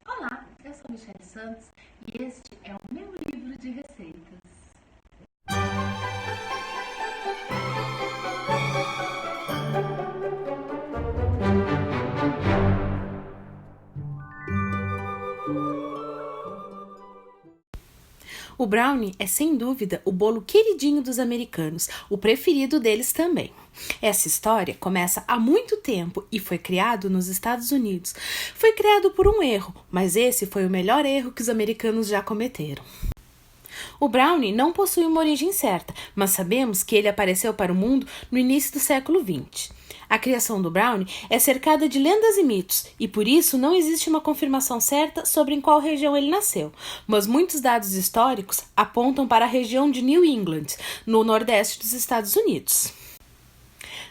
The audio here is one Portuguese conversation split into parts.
Olá, eu sou Michelle Santos e este é o meu livro de receitas. O brownie é, sem dúvida, o bolo queridinho dos americanos, o preferido deles também. Essa história começa há muito tempo e foi criado nos Estados Unidos. Foi criado por um erro, mas esse foi o melhor erro que os americanos já cometeram. O brownie não possui uma origem certa, mas sabemos que ele apareceu para o mundo no início do século XX. A criação do brownie é cercada de lendas e mitos, e por isso não existe uma confirmação certa sobre em qual região ele nasceu, mas muitos dados históricos apontam para a região de New England, no nordeste dos Estados Unidos.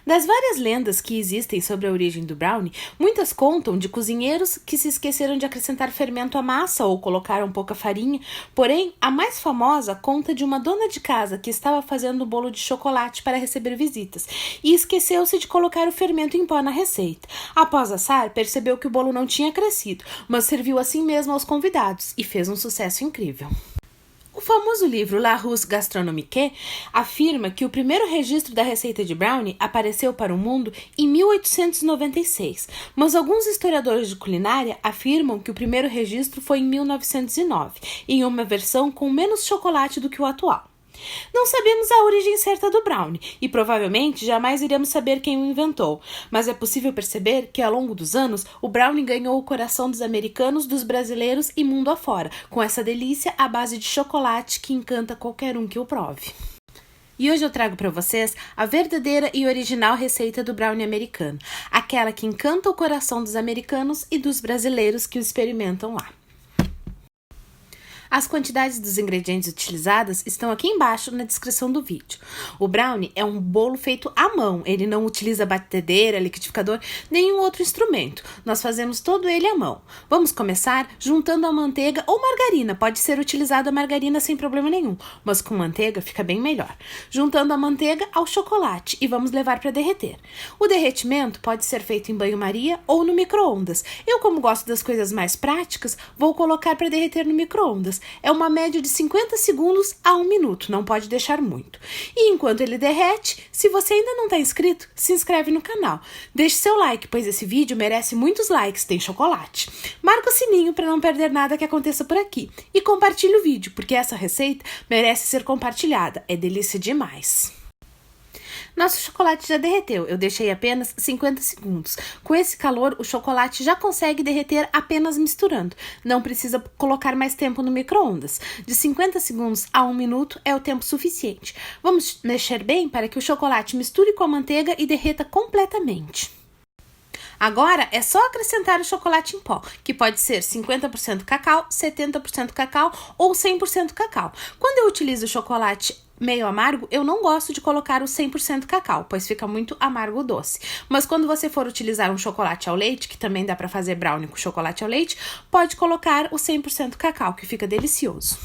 Das várias lendas que existem sobre a origem do brownie, muitas contam de cozinheiros que se esqueceram de acrescentar fermento à massa ou colocaram pouca farinha, porém, a mais famosa conta de uma dona de casa que estava fazendo um bolo de chocolate para receber visitas e esqueceu-se de colocar o fermento em pó na receita. Após assar, percebeu que o bolo não tinha crescido, mas serviu assim mesmo aos convidados e fez um sucesso incrível. O famoso livro La Russe Gastronomique afirma que o primeiro registro da receita de brownie apareceu para o mundo em 1896, mas alguns historiadores de culinária afirmam que o primeiro registro foi em 1909, em uma versão com menos chocolate do que o atual. Não sabemos a origem certa do brownie e provavelmente jamais iremos saber quem o inventou, mas é possível perceber que ao longo dos anos o brownie ganhou o coração dos americanos, dos brasileiros e mundo afora, com essa delícia à base de chocolate que encanta qualquer um que o prove. E hoje eu trago para vocês a verdadeira e original receita do brownie americano, aquela que encanta o coração dos americanos e dos brasileiros que o experimentam lá. As quantidades dos ingredientes utilizados estão aqui embaixo na descrição do vídeo. O brownie é um bolo feito à mão, ele não utiliza batedeira, liquidificador, nenhum outro instrumento. Nós fazemos todo ele à mão. Vamos começar juntando a manteiga ou margarina, pode ser utilizada a margarina sem problema nenhum, mas com manteiga fica bem melhor. Juntando a manteiga ao chocolate e vamos levar para derreter. O derretimento pode ser feito em banho-maria ou no micro-ondas. Eu, como gosto das coisas mais práticas, vou colocar para derreter no micro-ondas. É uma média de 50 segundos a 1 minuto, não pode deixar muito. E enquanto ele derrete, se você ainda não está inscrito, se inscreve no canal. Deixe seu like, pois esse vídeo merece muitos likes, tem chocolate. Marca o sininho para não perder nada que aconteça por aqui. E compartilhe o vídeo, porque essa receita merece ser compartilhada, é delícia demais. Nosso chocolate já derreteu, eu deixei apenas 50 segundos. Com esse calor, o chocolate já consegue derreter apenas misturando. Não precisa colocar mais tempo no micro-ondas. De 50 segundos a 1 minuto é o tempo suficiente. Vamos mexer bem para que o chocolate misture com a manteiga e derreta completamente. Agora é só acrescentar o chocolate em pó, que pode ser 50% cacau, 70% cacau ou 100% cacau. Quando eu utilizo o chocolate meio amargo, eu não gosto de colocar o 100% cacau, pois fica muito amargo doce. Mas quando você for utilizar um chocolate ao leite, que também dá para fazer brownie com chocolate ao leite, pode colocar o 100% cacau, que fica delicioso.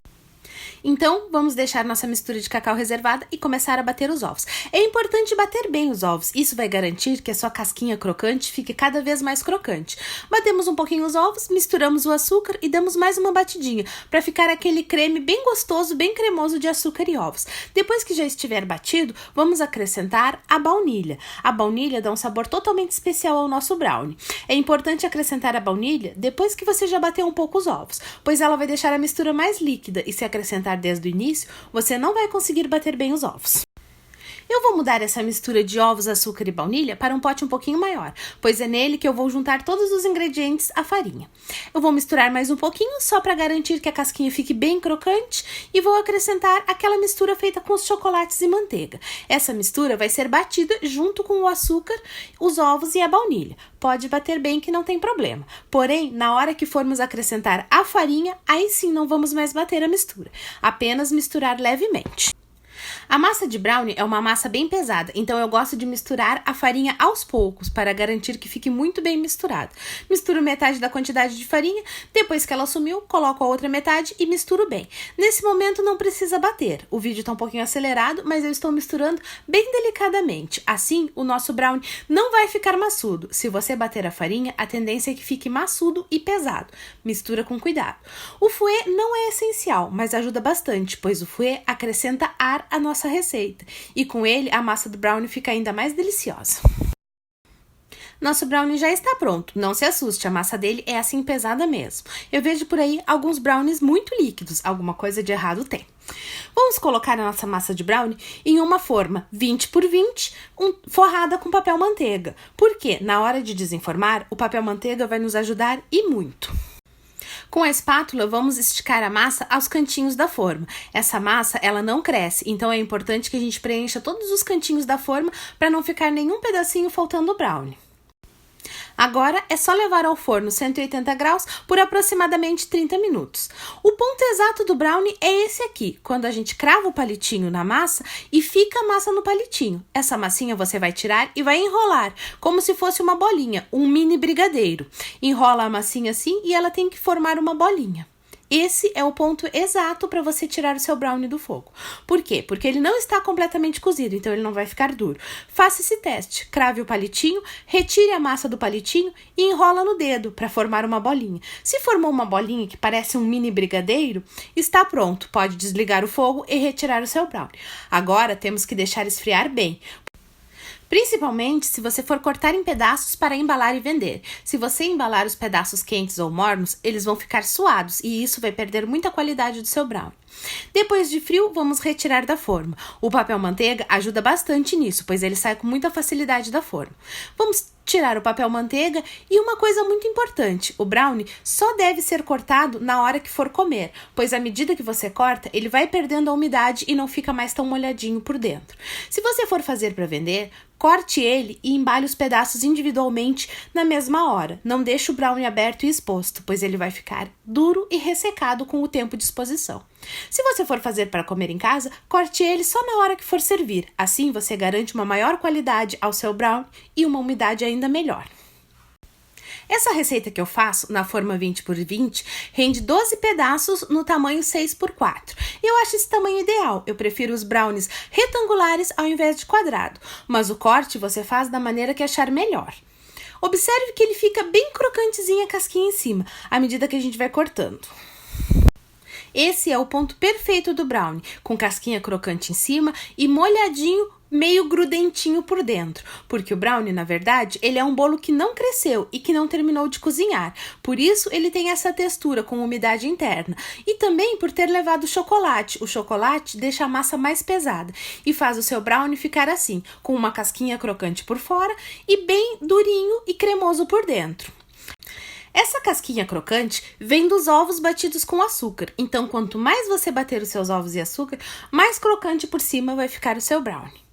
Então, vamos deixar nossa mistura de cacau reservada e começar a bater os ovos. É importante bater bem os ovos, isso vai garantir que a sua casquinha crocante fique cada vez mais crocante. Batemos um pouquinho os ovos, misturamos o açúcar e damos mais uma batidinha, para ficar aquele creme bem gostoso, bem cremoso de açúcar e ovos. Depois que já estiver batido, vamos acrescentar a baunilha. A baunilha dá um sabor totalmente especial ao nosso brownie. É importante acrescentar a baunilha depois que você já bateu um pouco os ovos, pois ela vai deixar a mistura mais líquida e se acrescentar desde o início, você não vai conseguir bater bem os ovos. Eu vou mudar essa mistura de ovos, açúcar e baunilha para um pote um pouquinho maior, pois é nele que eu vou juntar todos os ingredientes à farinha. Eu vou misturar mais um pouquinho só para garantir que a casquinha fique bem crocante e vou acrescentar aquela mistura feita com os chocolates e manteiga. Essa mistura vai ser batida junto com o açúcar, os ovos e a baunilha. Pode bater bem que não tem problema. Porém, na hora que formos acrescentar a farinha, aí sim não vamos mais bater a mistura, apenas misturar levemente. A massa de brownie é uma massa bem pesada, então eu gosto de misturar a farinha aos poucos para garantir que fique muito bem misturada. Misturo metade da quantidade de farinha, depois que ela sumiu, coloco a outra metade e misturo bem. Nesse momento não precisa bater, o vídeo está um pouquinho acelerado, mas eu estou misturando bem delicadamente. Assim, o nosso brownie não vai ficar maçudo. Se você bater a farinha, a tendência é que fique maçudo e pesado. Mistura com cuidado. O fouet não é essencial, mas ajuda bastante, pois o fouet acrescenta ar à nossa receita, e com ele a massa do brownie fica ainda mais deliciosa. Nosso brownie já está pronto, não se assuste, a massa dele é assim pesada mesmo. Eu vejo por aí alguns brownies muito líquidos, alguma coisa de errado tem. Vamos colocar a nossa massa de brownie em uma forma 20 por 20, forrada com papel manteiga, porque na hora de desenformar, o papel manteiga vai nos ajudar e muito. Com a espátula, vamos esticar a massa aos cantinhos da forma. Essa massa, ela não cresce, então é importante que a gente preencha todos os cantinhos da forma para não ficar nenhum pedacinho faltando o brownie. Agora é só levar ao forno 180 graus por aproximadamente 30 minutos. O ponto exato do brownie é esse aqui, quando a gente crava o palitinho na massa e fica a massa no palitinho. Essa massinha você vai tirar e vai enrolar, como se fosse uma bolinha, um mini brigadeiro. Enrola a massinha assim e ela tem que formar uma bolinha. Esse é o ponto exato para você tirar o seu brownie do fogo. Por quê? Porque ele não está completamente cozido, então ele não vai ficar duro. Faça esse teste. Crave o palitinho, retire a massa do palitinho e enrola no dedo para formar uma bolinha. Se formou uma bolinha que parece um mini brigadeiro, está pronto. Pode desligar o fogo e retirar o seu brownie. Agora temos que deixar esfriar bem. Principalmente se você for cortar em pedaços para embalar e vender. Se você embalar os pedaços quentes ou mornos, eles vão ficar suados e isso vai perder muita qualidade do seu brownie. Depois de frio, vamos retirar da forma. O papel manteiga ajuda bastante nisso, pois ele sai com muita facilidade da forma. Vamos tirar o papel manteiga e uma coisa muito importante, o brownie só deve ser cortado na hora que for comer, pois à medida que você corta, ele vai perdendo a umidade e não fica mais tão molhadinho por dentro. Se você for fazer para vender, corte ele e embale os pedaços individualmente na mesma hora. Não deixe o brownie aberto e exposto, pois ele vai ficar duro e ressecado com o tempo de exposição. Se você for fazer para comer em casa, corte ele só na hora que for servir. Assim você garante uma maior qualidade ao seu brownie e uma umidade ainda melhor. Essa receita que eu faço, na forma 20 por 20, rende 12 pedaços no tamanho 6 por 4. Eu acho esse tamanho ideal, eu prefiro os brownies retangulares ao invés de quadrado, mas o corte você faz da maneira que achar melhor. Observe que ele fica bem crocantezinha a casquinha em cima, à medida que a gente vai cortando. Esse é o ponto perfeito do brownie, com casquinha crocante em cima e molhadinho, meio grudentinho por dentro, porque o brownie, na verdade, ele é um bolo que não cresceu e que não terminou de cozinhar, por isso ele tem essa textura com umidade interna, e também por ter levado chocolate. O chocolate deixa a massa mais pesada e faz o seu brownie ficar assim, com uma casquinha crocante por fora e bem durinho e cremoso por dentro. Essa casquinha crocante vem dos ovos batidos com açúcar, então quanto mais você bater os seus ovos e açúcar, mais crocante por cima vai ficar o seu brownie.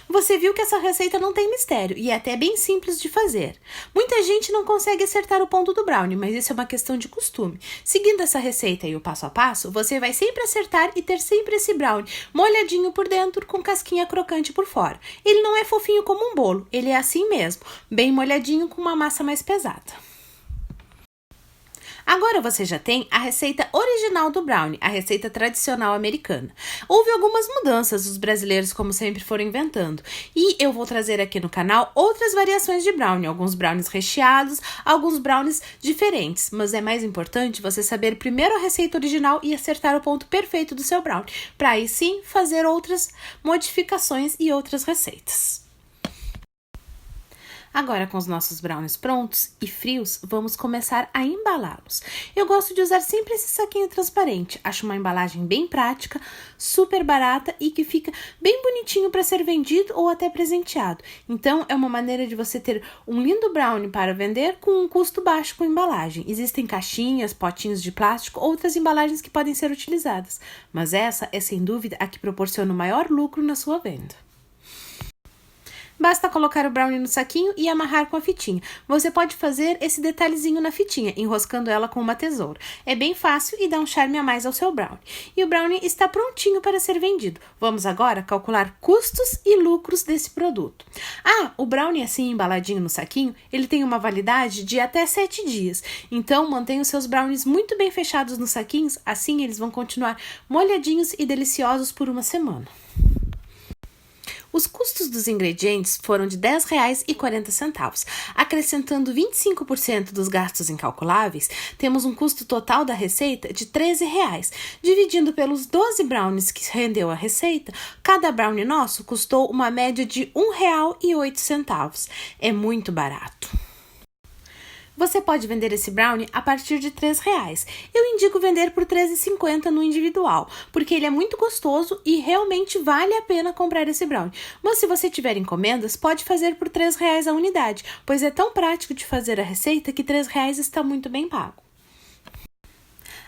Você viu que essa receita não tem mistério e é até bem simples de fazer. Muita gente não consegue acertar o ponto do brownie, mas isso é uma questão de costume. Seguindo essa receita e o passo a passo, você vai sempre acertar e ter sempre esse brownie molhadinho por dentro com casquinha crocante por fora. Ele não é fofinho como um bolo, ele é assim mesmo, bem molhadinho com uma massa mais pesada. Agora você já tem a receita original do brownie, a receita tradicional americana. Houve algumas mudanças, os brasileiros como sempre foram inventando. E eu vou trazer aqui no canal outras variações de brownie, alguns brownies recheados, alguns brownies diferentes. Mas é mais importante você saber primeiro a receita original e acertar o ponto perfeito do seu brownie, para aí sim fazer outras modificações e outras receitas. Agora, com os nossos brownies prontos e frios, vamos começar a embalá-los. Eu gosto de usar sempre esse saquinho transparente. Acho uma embalagem bem prática, super barata e que fica bem bonitinho para ser vendido ou até presenteado. Então, é uma maneira de você ter um lindo brownie para vender com um custo baixo com embalagem. Existem caixinhas, potinhos de plástico, outras embalagens que podem ser utilizadas. Mas essa é, sem dúvida, a que proporciona o maior lucro na sua venda. Basta colocar o brownie no saquinho e amarrar com a fitinha. Você pode fazer esse detalhezinho na fitinha, enroscando ela com uma tesoura. É bem fácil e dá um charme a mais ao seu brownie. E o brownie está prontinho para ser vendido. Vamos agora calcular custos e lucros desse produto. O brownie assim embaladinho no saquinho, ele tem uma validade de até 7 dias. Então, mantenha os seus brownies muito bem fechados nos saquinhos, assim eles vão continuar molhadinhos e deliciosos por uma semana. Os custos dos ingredientes foram de R$ 10,40. Acrescentando 25% dos gastos incalculáveis, temos um custo total da receita de R$ 13,00. Dividindo pelos 12 brownies que rendeu a receita, cada brownie nosso custou uma média de R$ 1,08. É muito barato. Você pode vender esse brownie a partir de R$ 3,00. Eu indico vender por R$ 13,50 no individual, porque ele é muito gostoso e realmente vale a pena comprar esse brownie. Mas se você tiver encomendas, pode fazer por R$ 3,00 a unidade, pois é tão prático de fazer a receita que R$ 3,00 está muito bem pago.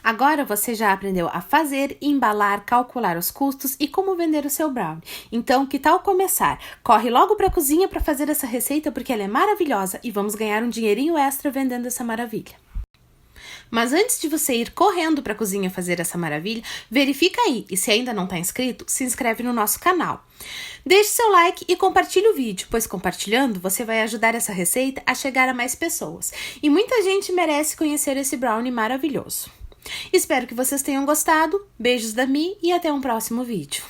Agora você já aprendeu a fazer, embalar, calcular os custos e como vender o seu brownie. Então, que tal começar? Corre logo para a cozinha para fazer essa receita porque ela é maravilhosa e vamos ganhar um dinheirinho extra vendendo essa maravilha. Mas antes de você ir correndo para a cozinha fazer essa maravilha, verifica aí e se ainda não está inscrito, se inscreve no nosso canal. Deixe seu like e compartilhe o vídeo, pois compartilhando você vai ajudar essa receita a chegar a mais pessoas. E muita gente merece conhecer esse brownie maravilhoso. Espero que vocês tenham gostado, beijos da Mi e até um próximo vídeo.